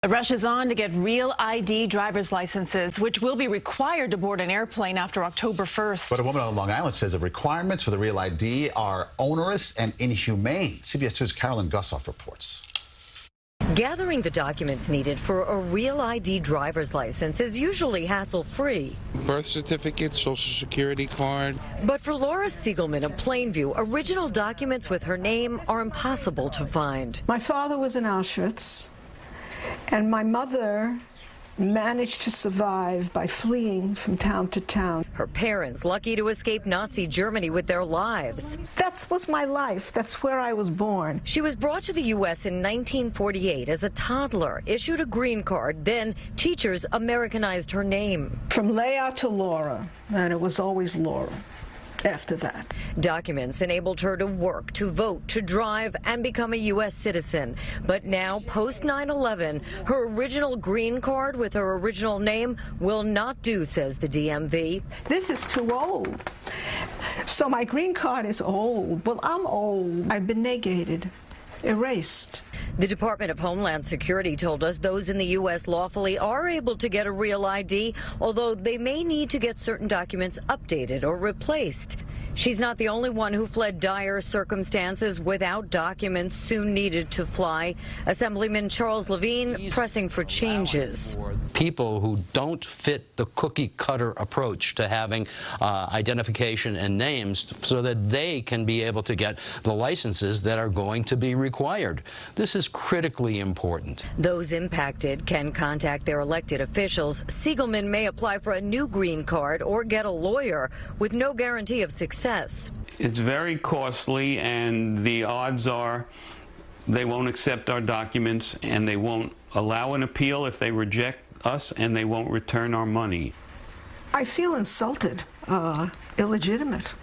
The rush is on to get real ID driver's licenses, which will be required to board an airplane after October 1st. But a woman on Long Island says the requirements for the real ID are onerous and inhumane. CBS 2's Carolyn Gussoff reports. Gathering the documents needed for a real ID driver's license is usually hassle-free. Birth certificate, social security card. But for Laura Siegelman of Plainview, original documents with her name are impossible to find. My father was in Auschwitz, and my mother managed to survive by fleeing from town to town. Her parents lucky to escape Nazi Germany with their lives. That was my life. That's where I was born. She was brought to the U.S. in 1948 as a toddler, issued a green card, then teachers Americanized her name. From Leah to Laura, and it was always Laura after that. Documents enabled her to work, to vote, to drive, and become a U.S. citizen. But now, post 9/11, her original green card with her original name will not do, says the DMV. This is too old. So my green card is old. Well, I'm old. I've been negated, erased. The Department of Homeland Security told us those in the U.S. lawfully are able to get a real ID, although they may need to get certain documents updated or replaced. She's not the only one who fled dire circumstances without documents soon needed to fly. Assemblyman Charles Levine pressing for changes. People who don't fit the cookie-cutter approach to having identification and names so that they can be able to get the licenses that are going to be required. This is critically important. Those impacted can contact their elected officials. Siegelman may apply for a new green card or get a lawyer with no guarantee of success. It's very costly, and the odds are they won't accept our documents, and they won't allow an appeal if they reject us, and they won't return our money. I feel insulted, illegitimate.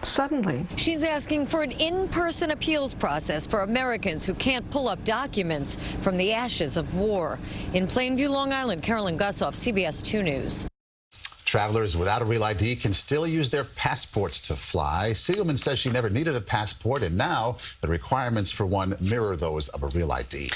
Suddenly. She's asking for an in-person appeals process for Americans who can't pull up documents from the ashes of war. In Plainview, Long Island, Carolyn Gussoff, CBS 2 News. Travelers without a real ID can still use their passports to fly. Siegelman says she never needed a passport, and now the requirements for one mirror those of a real ID.